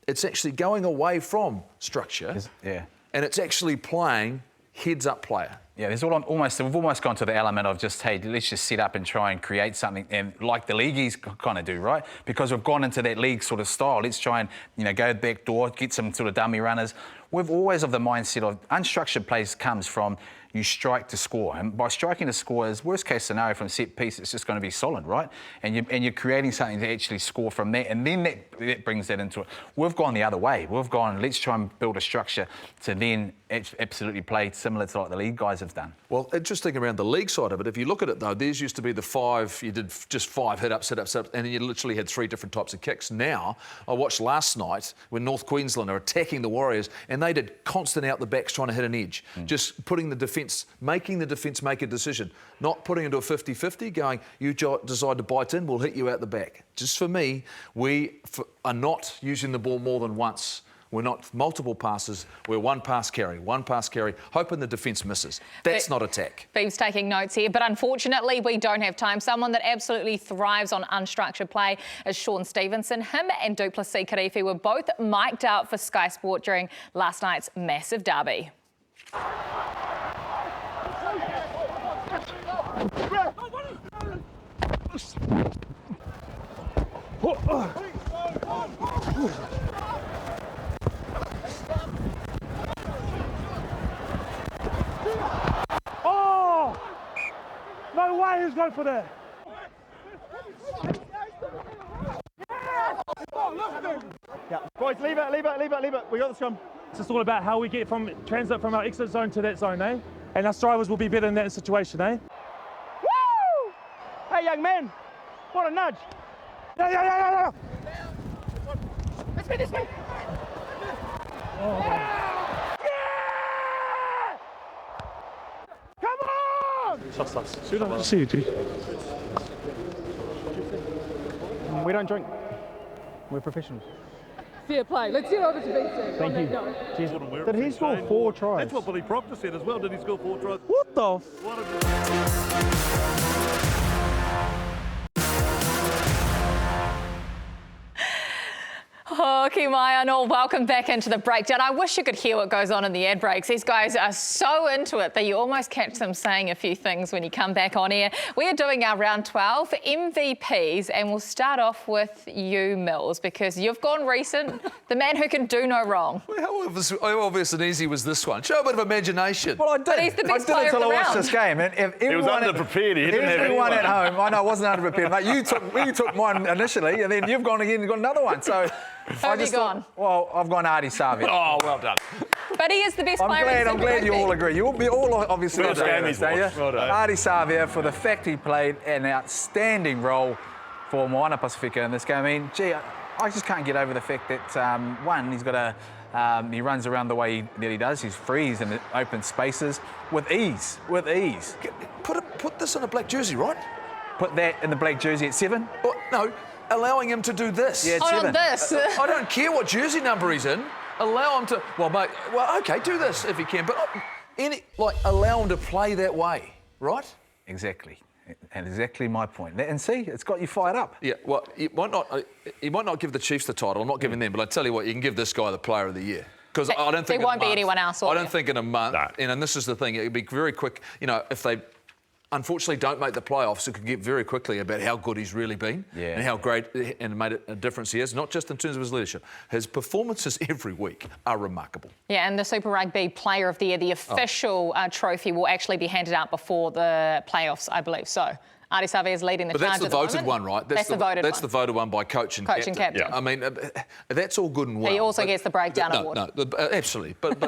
it's actually going away from structure and it's actually playing heads-up player. Yeah, we've almost gone to the element of just, hey, let's just set up and try and create something, and like the leagueies kind of do, right? Because we've gone into that league sort of style. Let's try and, go back door, get some sort of dummy runners. We've always of the mindset of unstructured plays comes from you strike to score, and by striking to score is worst case scenario from set piece. It's just going to be solid, right? And you're creating something to actually score from that, and then that brings that into it. We've gone the other way. We've gone, let's try and build a structure to then absolutely play similar to like the league guys have done. Well, interesting around the league side of it. If you look at it though, theirs used to be the 5. You did just 5 hit-ups, and then you literally had 3 different types of kicks. Now, I watched last night when North Queensland are attacking the Warriors, and they did constant out the backs trying to hit an edge, just putting the defence, making the defence make a decision, not putting into a 50-50, going, you decide to bite in, we'll hit you out the back. Just for me, we are not using the ball more than once. We're not multiple passes. We're one pass carry, hoping the defence misses. That's not attack. Beeb's taking notes here, but unfortunately we don't have time. Someone that absolutely thrives on unstructured play is Sean Stevenson. Him and Duplessis Karifi were both mic'd out for Sky Sport during last night's massive derby. Oh! No way he's going for that. Yeah, boys, leave it. We got the scrum. It's just all about how we get transit from our exit zone to that zone, eh? And us drivers will be better in that situation, eh? Woo! Hey, young man, what a nudge. Yeah. This way. Oh. Yeah! Come on! Trust us. See you, G. We don't drink. We're professionals. Fair play. Let's get over to BT. Thank you. Cheers. Did he score 4 tries? That's what Billy Proctor said as well. Did he score 4 tries? What the? Oh, Hoki mai anō, welcome back into the breakdown. I wish you could hear what goes on in the ad breaks. These guys are so into it that you almost catch them saying a few things when you come back on air. We are doing our round 12 MVPs, and we'll start off with you, Mills, because you've gone recent, the man who can do no wrong. How obvious and easy was this one? Show a bit of imagination. Well, I did. But he's the best player until of the I watched round. this game. And if He was underprepared. He didn't have everyone anyone. at home. I know I wasn't underprepared, mate. You took mine initially, and then you've gone again and got another one. So have you gone? Well, I've gone Ardie Savea. Oh, well done. But he is the best player in I'm glad you all agree. You all obviously First agree game on he's this, don't you? watched. Well done. Ardie Savea, for the fact he played an outstanding role for Moana Pasifika in this game. I mean, gee, I just can't get over the fact that, one, he's got a... he runs around the way that he does. He's free. He's in the open spaces with ease. With ease. Put this in a black jersey, right? Put that in the black jersey at 7. Oh, no, allowing him to do this. Yeah, at 7. This. I don't care what jersey number he's in. Allow him to. Well, mate. Well, okay, do this if you can, but allow him to play that way, right? Exactly. And exactly my point. And see, it's got you fired up. Yeah. Well, he might not give the Chiefs the title. I'm not giving them, but I tell you what, you can give this guy the Player of the Year. Because I don't think there won't be anyone else. I don't think in a month. And this is the thing. It'd be very quick. You know, if they unfortunately don't make the playoffs, it could get very quickly about how good he's really been and how great and made a difference he is, not just in terms of his leadership. His performances every week are remarkable. Yeah, and the Super Rugby Player of the Year, the official trophy, will actually be handed out before the playoffs, I believe. So Ardie Savea is leading the charge. But that's the at the voted moment. one, right? That's the voted one. That's the voted one by coach and captain. Yeah. I mean, that's all good and well. He also gets the breakdown award. No, absolutely. But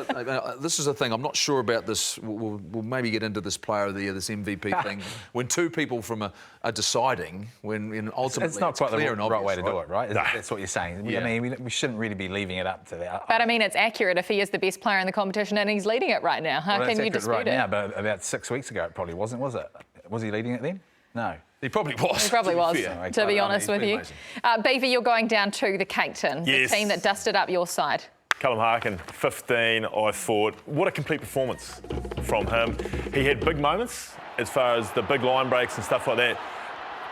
this is the thing. I'm not sure about this. We'll maybe get into this Player of the Year, this MVP thing, when two people from are deciding, when ultimately it's not quite clear the and right obvious, way to do it, right? No. That's what you're saying. Yeah. I mean, we shouldn't really be leaving it up to that. But I mean, it's accurate if he is the best player in the competition and he's leading it right now. How can you dispute right it? now, but about 6 weeks ago, it probably wasn't, was it? Was he leading it then? No. He probably was. He probably was, to be honest with you. Beaver, you're going down to the Cape Town, Yes. the team that dusted up your side. Callum Harkin, 15, I thought. What a complete performance from him. He had big moments as far as the big line breaks and stuff like that.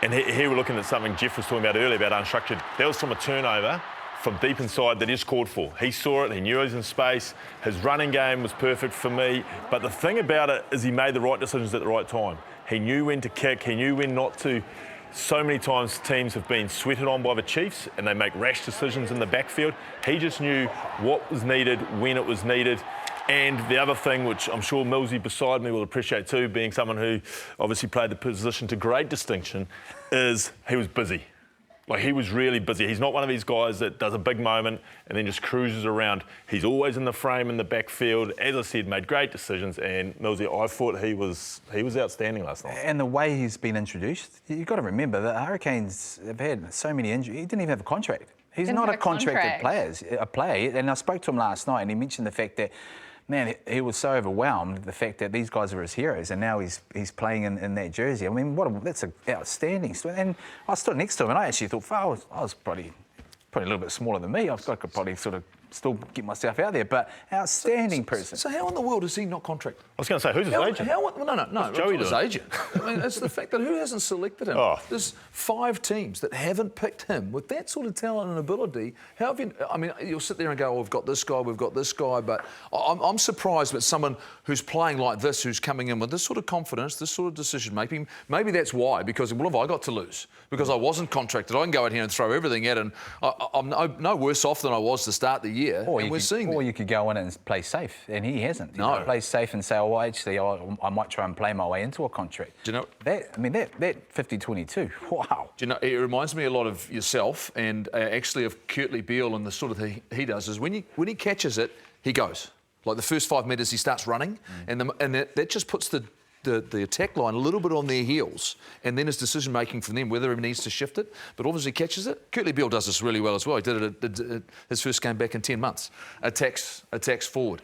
And here we're looking at something Jeff was talking about earlier about unstructured. That was from a turnover from deep inside that he scored for. He saw it, he knew he was in space. His running game was perfect for me. But the thing about it is he made the right decisions at the right time. He knew when to kick, he knew when not to. So many times teams have been sweated on by the Chiefs and they make rash decisions in the backfield. He just knew what was needed, when it was needed. And the other thing, which I'm sure Millsy beside me will appreciate too, being someone who obviously played the position to great distinction, is he was busy. Like, he was really busy. He's not one of these guys that does a big moment and then just cruises around. He's always in the frame in the backfield. As I said, made great decisions. And Millsy, I thought he was outstanding last night. And the way he's been introduced, you've got to remember that Hurricanes have had so many injuries. He didn't even have a contract. He's not a contracted player. And I spoke to him last night and he mentioned the fact that, man, he was so overwhelmed, the fact that these guys are his heroes, and now he's playing in that jersey. I mean, that's an outstanding story. And I stood next to him, and I actually thought, I was probably a little bit smaller than me. I could probably sort of still get myself out there, but outstanding person. So how in the world is he not contracted? I was going to say, who's his agent? No, Joey his agent. I mean, it's the fact that who hasn't selected him? Oh. There's 5 teams that haven't picked him with that sort of talent and ability. How have you? I mean, you'll sit there and go, we've got this guy, but I'm surprised that someone who's playing like this, who's coming in with this sort of confidence, this sort of decision making. Maybe that's why, because what have I got to lose? Because I wasn't contracted. I can go out here and throw everything at, and I'm no worse off than I was to start the year. Or you could go in and play safe, and he hasn't. He plays safe and say, actually, I might try and play my way into a contract. Do you know that? I mean, that 50-22. Wow. Do you know? It reminds me a lot of yourself, and actually of Kurtley Beale and the sort of thing he does is when he catches it, he goes. Like the first 5 metres, he starts running, and that just puts the attack line a little bit on their heels, and then his decision making from them whether he needs to shift it. But obviously catches it. Kurtley Beale does this really well as well. He did it at his first game back in 10 months. Attacks forward.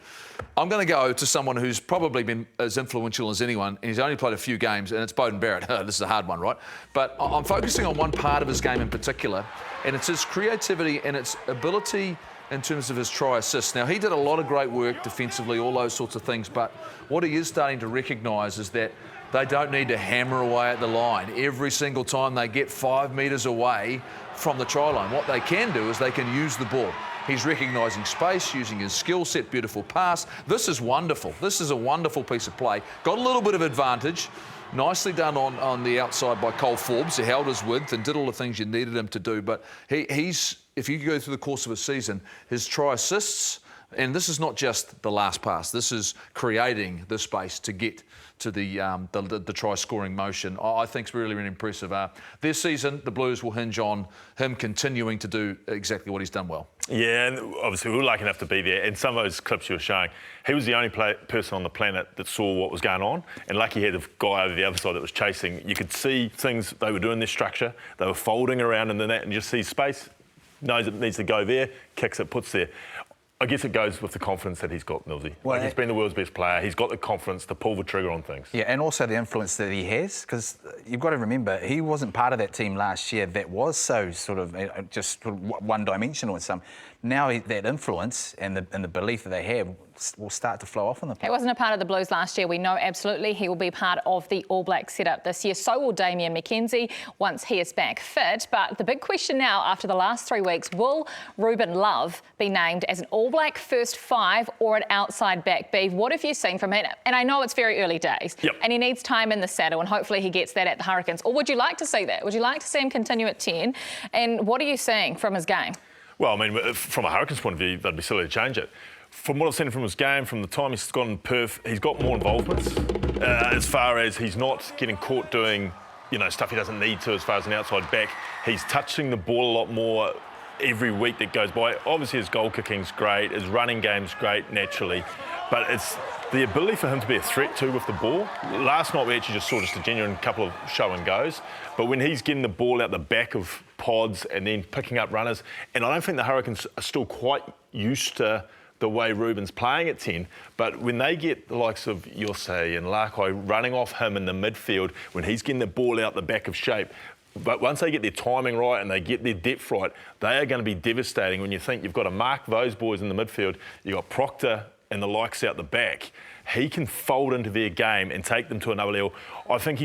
I'm going to go to someone who's probably been as influential as anyone, and he's only played a few games, and it's Beauden Barrett. This is a hard one, right? But I'm focusing on one part of his game in particular, and it's his creativity and its ability in terms of his try assists. Now, he did a lot of great work defensively, all those sorts of things, but what he is starting to recognise is that they don't need to hammer away at the line every single time they get 5 metres away from the try line. What they can do is they can use the ball. He's recognising space, using his skill set, beautiful pass. This is wonderful. This is a wonderful piece of play. Got a little bit of advantage. Nicely done on the outside by Cole Forbes. He held his width and did all the things you needed him to do. But he's, if you go through the course of a season, his try assists, and this is not just the last pass. This is creating the space to get to the try-scoring motion. I think it's really, really impressive. This season, the Blues will hinge on him continuing to do exactly what he's done well. Yeah, and obviously we were lucky enough to be there. And some of those clips you were showing, he was the only person on the planet that saw what was going on. And lucky he had a guy over the other side that was chasing. You could see things they were doing, their structure. They were folding around in the net and just see space, knows it needs to go there, kicks it, puts there. I guess it goes with the confidence that he's got, Millsy. Well, he's been the world's best player. He's got the confidence to pull the trigger on things. Yeah, and also the influence that he has, because you've got to remember, he wasn't part of that team last year that was so sort of just one-dimensional in some. Now that influence and the belief that they have will start to flow off on the pitch. He wasn't a part of the Blues last year. We know absolutely he will be part of the All Blacks setup this year. So will Damian McKenzie once he is back fit. But the big question now after the last 3 weeks, will Ruben Love be named as an All Black first 5 or an outside back B? What have you seen from him? And I know it's very early days and he needs time in the saddle and hopefully he gets that at the Hurricanes. Or would you like to see that? Would you like to see him continue at 10? And what are you seeing from his game? Well, I mean, from a Hurricanes point of view, they'd be silly to change it. From what I've seen from his game, from the time he's gone in Perth, he's got more involvements as far as he's not getting caught doing, stuff he doesn't need to as far as an outside back. He's touching the ball a lot more every week that goes by. Obviously, his goal kicking's great, his running game's great naturally, but it's the ability for him to be a threat too with the ball. Last night we actually just saw just a genuine couple of show and goes, but when he's getting the ball out the back of pods and then picking up runners, and I don't think the Hurricanes are still quite used to the way Ruben's playing at 10, but when they get the likes of Yosei and Larkoi running off him in the midfield, when he's getting the ball out the back of shape, but once they get their timing right and they get their depth right, they are going to be devastating when you think you've got to mark those boys in the midfield. You've got Proctor and the likes out the back. He can fold into their game and take them to another level. I think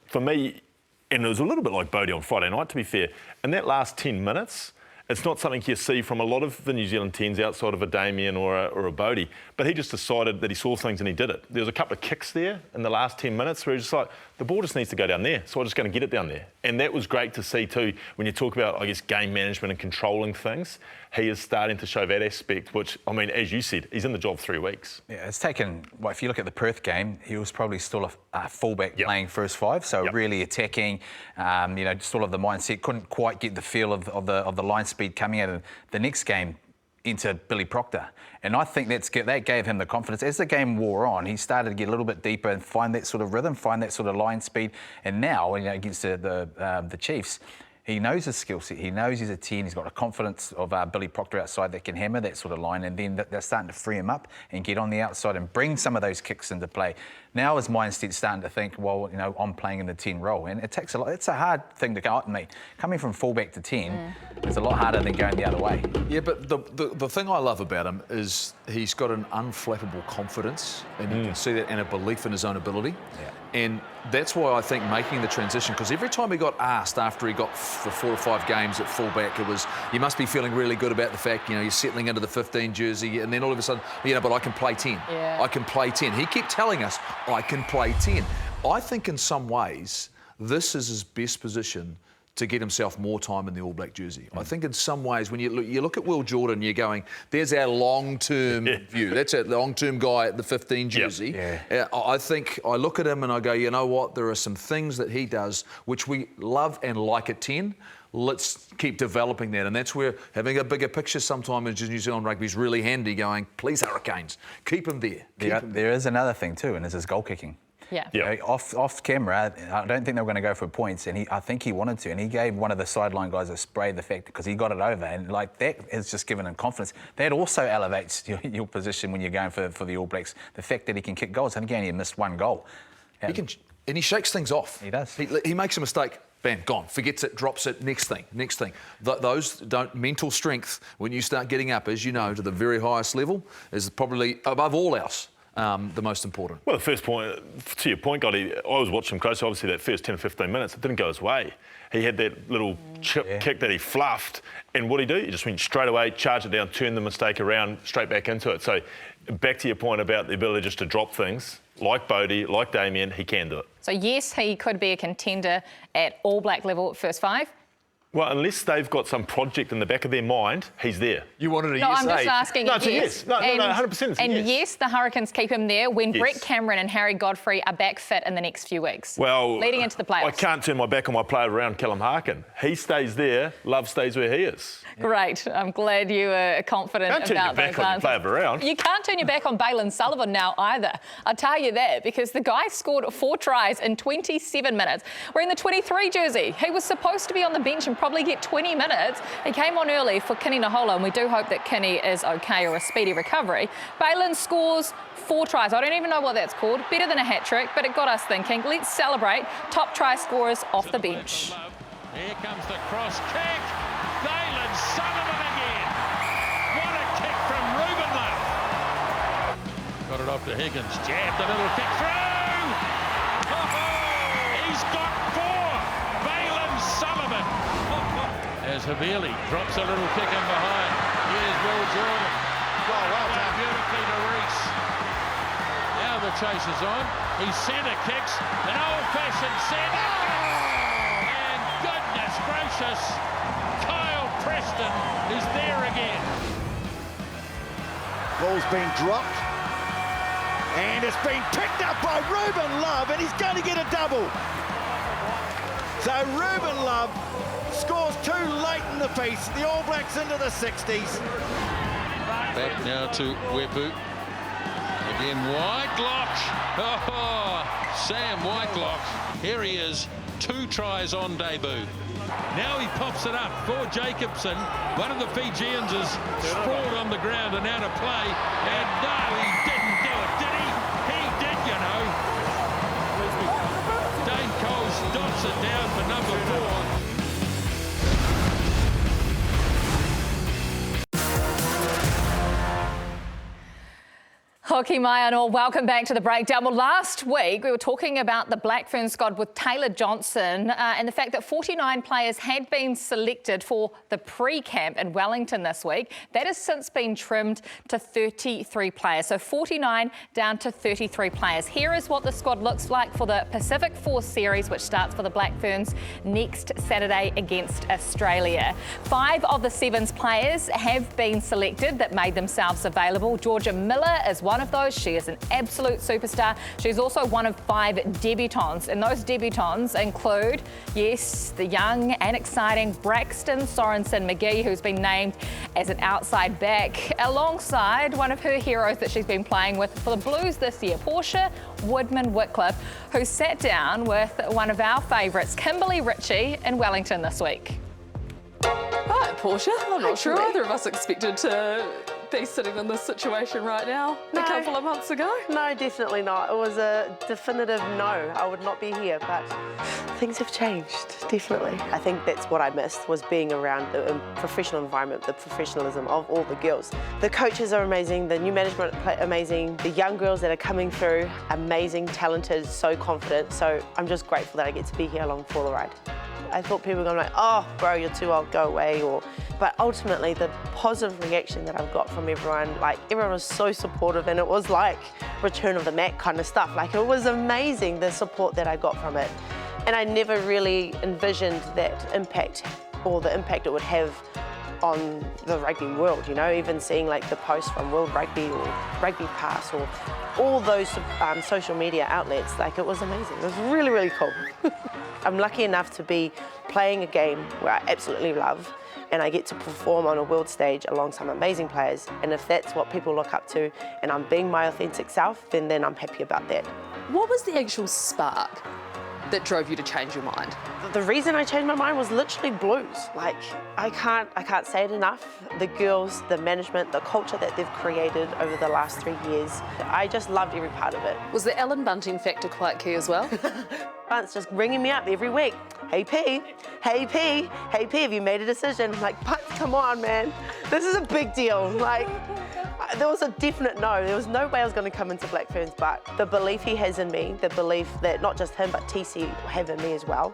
for me, and it was a little bit like Bodie on Friday night, to be fair, in that last 10 minutes, it's not something you see from a lot of the New Zealand 10s outside of a Damien or a Bodie, but he just decided that he saw things and he did it. There was a couple of kicks there in the last 10 minutes where he's just like, the ball just needs to go down there, so I'm just going to get it down there. And that was great to see too, when you talk about, I guess, game management and controlling things. He is starting to show that aspect, which, I mean, as you said, he's in the job 3 weeks. Yeah, it's taken, well, if you look at the Perth game, he was probably still a fullback playing first 5, so really attacking, sort of the mindset, couldn't quite get the feel of the line speed coming out of the next game into Billy Proctor. And I think that gave him the confidence. As the game wore on, he started to get a little bit deeper and find that sort of rhythm, find that sort of line speed. And now, against the Chiefs, he knows his skill set. He knows he's a 10. He's got a confidence of Billy Proctor outside that can hammer that sort of line, and then they're starting to free him up and get on the outside and bring some of those kicks into play. Now his mindset's starting to think, well, I'm playing in the 10 role, and it takes a lot. It's a hard thing to go out and meet. Coming from fullback to 10 is a lot harder than going the other way. Yeah, but the thing I love about him is he's got an unflappable confidence, and you can see that, and a belief in his own ability. Yeah. And that's why I think making the transition, because every time he got asked after he got the 4 or 5 games at fullback, it was, you must be feeling really good about the fact, you're settling into the 15 jersey, and then all of a sudden, but I can play 10. Yeah. I can play 10. He kept telling us, I can play 10. I think in some ways, this is his best position to get himself more time in the All Black jersey. I think in some ways, when you look at Will Jordan, you're going, there's our long-term view. That's a long-term guy at the 15 jersey. I think I look at him and I go, you know what? There are some things that he does which we love and like at 10. Let's keep developing that. And that's where having a bigger picture sometimes in New Zealand rugby is really handy, going, please, Hurricanes, keep him there. There is another thing too, and it's his goal kicking. Yeah. Off camera, I don't think they were going to go for points, and I think he wanted to, and he gave one of the sideline guys a spray, the fact because he got it over, and that has just given him confidence. That also elevates your position when you're going for the All Blacks. The fact that he can kick goals, and again, he missed 1 goal. He can, and he shakes things off. He does. He makes a mistake. Bam, gone. Forgets it, drops it, next thing. Those mental strength, when you start getting up, as you know, to the very highest level, is probably above all else. the most important? Well, the first point, to your point, Gotti, I was watching him closely. Obviously, that first 10 or 15 minutes, it didn't go his way. He had that little chip kick that he fluffed, and what did he do? He just went straight away, charged it down, turned the mistake around, straight back into it. So back to your point about the ability just to drop things, like Bodie, like Damien, he can do it. So yes, he could be a contender at All Black level at first 5. Well, unless they've got some project in the back of their mind, he's there. You wanted a No, yes? I'm just asking. No, it's a yes. yes. No, 100% it's a and yes. yes, the Hurricanes keep him there when Yes. Brett Cameron and Harry Godfrey are back fit in the next few weeks. Well, leading into the playoffs. I can't turn my back on my player around Callum Harkin. He stays there, Love stays where he is. Great. I'm glad you are confident Can't turn about your back those on your answers. player around. You can't turn your back on Bailyn Sullivan now either. I'll tell you that, because the guy scored 4 tries in 27 minutes. Wearing the 23 jersey. He was supposed to be on the bench and probably get 20 minutes. He came on early for Kinney Nahola, and we do hope that Kinney is okay or a speedy recovery. Bailyn scores 4 tries. I don't even know what that's called. Better than a hat-trick, but it got us thinking. Let's celebrate top try scorers off the bench. Here comes the cross kick. Bailyn Sullivan again. What a kick from Ruben Love. Got it off to Higgins. Jabbed a little kick through. He's got 4. Bailyn Sullivan. As Havili drops a little kick in behind. Here's Will Jordan. Well done. Beautifully to Reese. Now the chase is on. He centre kicks. An old-fashioned centre. And goodness gracious, Kyle Preston is there again. Ball's been dropped. And it's been picked up by Ruben Love, and he's going to get a double. So Ruben Love scores 2 late in the piece. The All Blacks into the 60s. Back now to Webu. Again, Whitelock. Oh, Sam Whitelock. Here he is, 2 tries on debut. Now he pops it up for Jacobson. One of the Fijians is sprawled on the ground and out of play. And no, he didn't do it, did he? He did, you know. Dane Coles dots it down for number 4. Hoki mai anō, welcome back to the breakdown. Well, last week we were talking about the Black Ferns squad with Taylor Johnson and the fact that 49 players had been selected for the pre-camp in Wellington this week. That has since been trimmed to 33 players, so 49 down to 33 players. Here is what the squad looks like for the Pacific Force series, which starts for the Black Ferns next Saturday against Australia. 5 of the 7's players have been selected that made themselves available. Georgia Miller is one of those. She is an absolute superstar. She's also one of 5 debutants, and those debutants include, yes, the young and exciting Braxton Sorensen-McGee, who's been named as an outside back, alongside one of her heroes that she's been playing with for the Blues this year, Portia Woodman-Wickliffe, who sat down with one of our favourites, Kimberly Ritchie, in Wellington this week. Hi, Portia. I'm not sure either of us expected to be sitting in this situation right now a couple of months ago. No, definitely not. It was a definitive no. I would not be here, but things have changed, definitely. I think that's what I missed, was being around the professional environment, the professionalism of all the girls. The coaches are amazing, the new management are amazing, the young girls that are coming through, amazing, talented, so confident. So I'm just grateful that I get to be here along for the ride. I thought people were going like, oh, bro, you're too old, go away. But ultimately, the positive reaction that I've got from everyone, like everyone was so supportive, and it was like Return of the Mac kind of stuff. Like it was amazing, the support that I got from it. And I never really envisioned that impact, or the impact it would have on the rugby world, you know, even seeing like the posts from World Rugby or Rugby Pass or all those social media outlets. Like it was amazing. It was really, really cool. I'm lucky enough to be playing a game where I absolutely love, and I get to perform on a world stage along some amazing players. And if that's what people look up to and I'm being my authentic self, then I'm happy about that. What was the actual spark that drove you to change your mind? The reason I changed my mind was literally Blues. Like, I can't say it enough. The girls, the management, the culture that they've created over the last 3 years, I just loved every part of it. Was the Ellen Bunting factor quite key as well? Bunce just ringing me up every week. Hey P, hey P, hey P, have you made a decision? I'm like, Bunce, come on, man. This is a big deal. Like, there was a definite no. There was no way I was going to come into Black Ferns, but the belief he has in me, the belief that not just him, but TC have in me as well.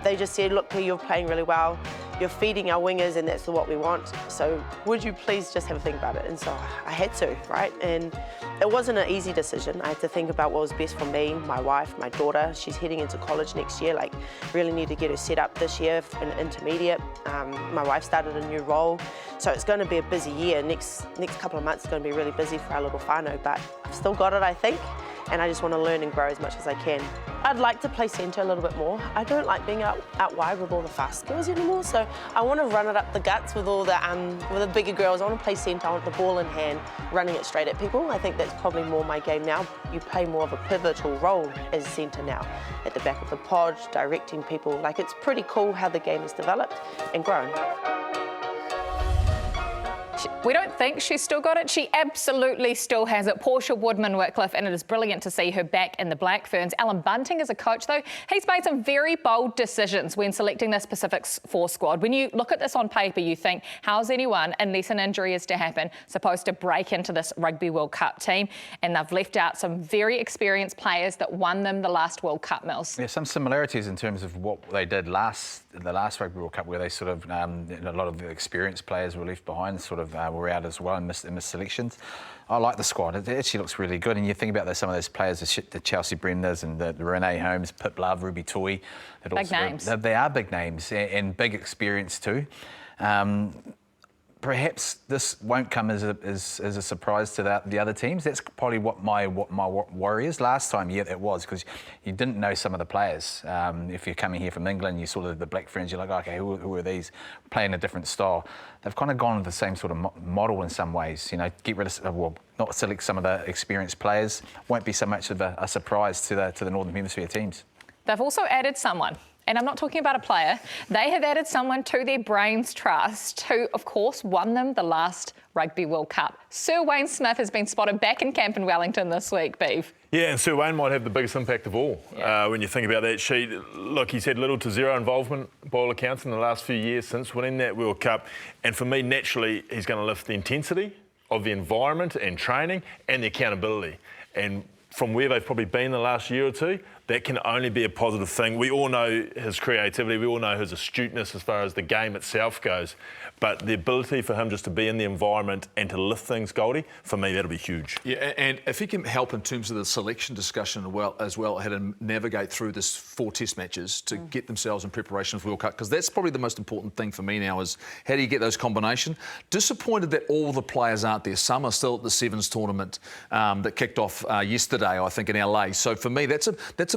They just said, look, you're playing really well. You're feeding our wingers, and that's what we want. So would you please just have a think about it? And so I had to, right? And it wasn't an easy decision. I had to think about what was best for me, my wife, my daughter. She's heading into college next year. Like, really need to get her set up this year in intermediate. My wife started a new role, so it's going to be a busy year. Next couple of months is going to be really busy for our little whānau, but I've still got it, I think. And I just want to learn and grow as much as I can. I'd like to play centre a little bit more. I don't like being out wide with all the fast girls anymore, so I want to run it up the guts with all the bigger girls. I want to play centre. I want the ball in hand, running it straight at people. I think that's probably more my game now. You play more of a pivotal role as centre now, at the back of the pod, directing people. Like, it's pretty cool how the game has developed and grown. We don't think she's still got it. She absolutely still has it. Portia Woodman-Wickliffe, and it is brilliant to see her back in the Black Ferns. Alan Bunting is a coach, though. He's made some very bold decisions when selecting this Pacific Force squad. When you look at this on paper, you think, how's anyone, unless an injury is to happen, supposed to break into this Rugby World Cup team? And they've left out some very experienced players that won them the last World Cup, Mills. There's some similarities in terms of what they did the last Rugby World Cup, where they sort of, a lot of the experienced players were left behind, sort of were out as well and missed selections. I like the squad. It actually looks really good. And you think about some of those players, the Chelsea Brendas and the Renee Holmes, Pip Love, Ruby Toy. Big names. They are big names and big experience too. Perhaps this won't come as a surprise to the other teams. That's probably what my worry is. Last time, yeah, it was, because you didn't know some of the players. If you're coming here from England, you saw the Black Ferns, you're like, okay, who are these? Playing a different style. They've kind of gone with the same sort of model in some ways. You know, get rid of, well, not select some of the experienced players. Won't be so much of a surprise to the Northern Hemisphere teams. They've also added someone. And I'm not talking about a player. They have added someone to their brains trust who, of course, won them the last Rugby World Cup. Sir Wayne Smith has been spotted back in camp in Wellington this week, Beeve. Yeah, and Sir Wayne might have the biggest impact of all when you think about that sheet. Look, he's had little to zero involvement, by all accounts, in the last few years since winning that World Cup. And for me, naturally, he's going to lift the intensity of the environment and training and the accountability. And from where they've probably been the last year or two, that can only be a positive thing. We all know his creativity, we all know his astuteness as far as the game itself goes, but the ability for him just to be in the environment and to lift things, Goldie, for me, that'll be huge. Yeah, and if he can help in terms of the selection discussion as well, how to navigate through this 4 test matches to get themselves in preparation for World Cup, because that's probably the most important thing for me now is how do you get those combinations? Disappointed that all the players aren't there. Some are still at the Sevens tournament that kicked off yesterday, I think, in LA. So for me, that's a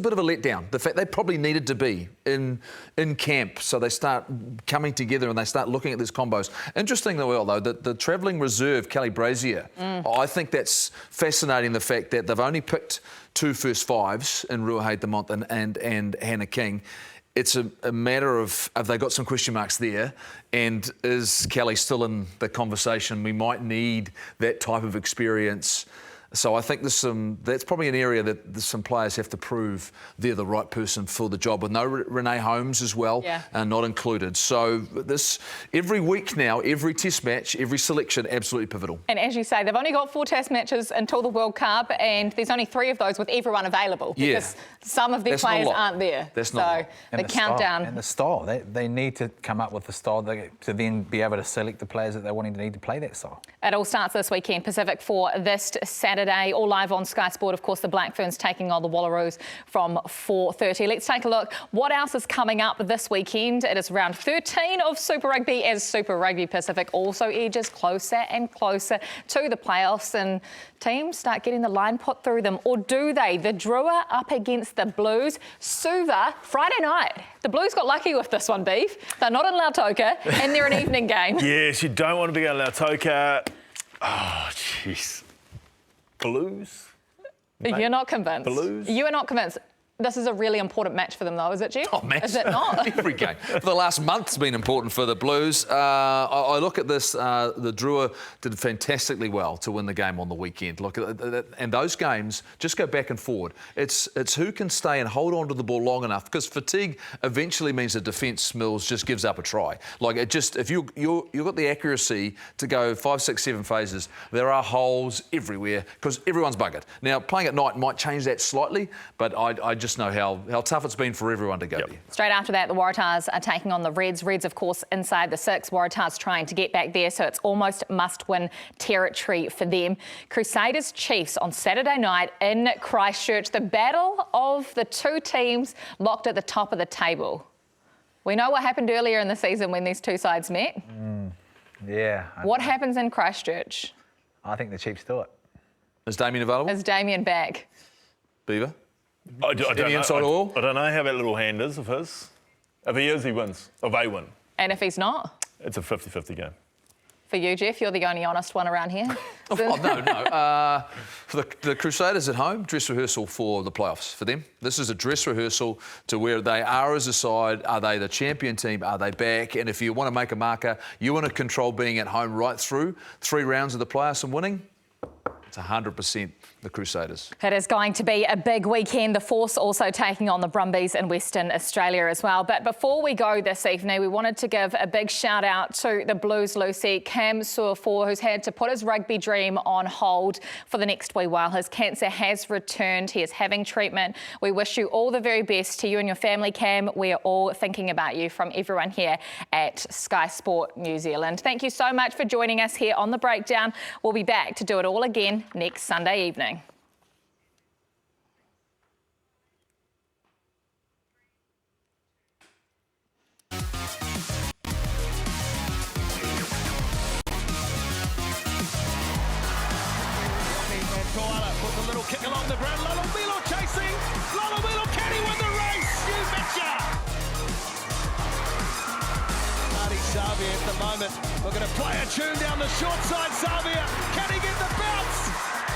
bit of a letdown. The fact they probably needed to be in camp, so they start coming together and they start looking at these combos. Interesting though, the travelling reserve, Kelly Brazier, I think that's fascinating, the fact that they've only picked 2 first fives in Ruahei Demont and Hannah King. It's a matter of, have they got some question marks there? And is Kelly still in the conversation? We might need that type of experience. So I think that's probably an area that some players have to prove they're the right person for the job, with no Renee Holmes as well, not included. So every week now, every test match, every selection, absolutely pivotal. And as you say, they've only got 4 test matches until the World Cup, and there's only 3 of those with everyone available, because some of their players aren't there. That's not so the countdown. And the style. They need to come up with the style to then be able to select the players that they need to play that style. It all starts this weekend, Pacific for this Saturday, all live on Sky Sport. Of course, the Black Ferns taking on the Wallaroos from 4:30. Let's take a look. What else is coming up this weekend? It is round 13 of Super Rugby, as Super Rugby Pacific also edges closer and closer to the playoffs, and teams start getting the line put through them. Or do they? The Drua up against the Blues. Suva, Friday night. The Blues got lucky with this one, Beef. They're not in Lautoka, and they're an evening game. Yes, you don't want to be going to Lautoka. Oh, jeez. Blues? You're not convinced. Blues? You are not convinced. This is a really important match for them, though, is it, Jeff? Oh, massive. Is it not? Every game. For the last month's been important for the Blues. I look at this, the Drua did fantastically well to win the game on the weekend. Look, and those games just go back and forward. It's who can stay and hold on to the ball long enough, because fatigue eventually means the defence, Mills, just gives up a try. Like, it just, if you've got the accuracy to go 5, 6, 7 phases, there are holes everywhere because everyone's buggered. Now, playing at night might change that slightly, but I just know how tough it's been for everyone to go there. Straight after that, the Waratahs are taking on the Reds. Reds, of course, inside the 6. Waratahs trying to get back there, so it's almost must-win territory for them. Crusaders Chiefs on Saturday night in Christchurch. The battle of the two teams locked at the top of the table. We know what happened earlier in the season when these two sides met. Yeah. What happens in Christchurch? I think the Chiefs do it. Is Damien available? Is Damien back? Beaver? I don't Any inside oil? I don't know how that little hand is of his. If he is, he wins. If they win. And if he's not? It's a 50-50 game. For you, Jeff, you're the only honest one around here. Oh, no. For the Crusaders at home, dress rehearsal for the playoffs for them. This is a dress rehearsal to where they are as a side. Are they the champion team? Are they back? And if you want to make a marker, you want to control being at home right through 3 rounds of the playoffs and winning, it's 100% the Crusaders. It is going to be a big weekend. The Force also taking on the Brumbies in Western Australia as well. But before we go this evening, we wanted to give a big shout out to the Blues Lucy, Cam Suafor, who's had to put his rugby dream on hold for the next wee while. His cancer has returned. He is having treatment. We wish you all the very best to you and your family, Cam. We are all thinking about you from everyone here at Sky Sport New Zealand. Thank you so much for joining us here on The Breakdown. We'll be back to do it all again next Sunday evening. Puts a little kick along the ground. Lolomilo chasing. Lolomilo, can he win the race? You betcha. Ardie Savea at the moment. We're going to play a tune down the short side. Savea, can he get the bounce?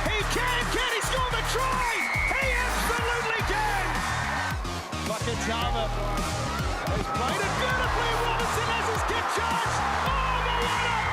He can. Can he score the try? He absolutely can. Vakatava has played it beautifully. Robinson has his kick charge. Oh, Moana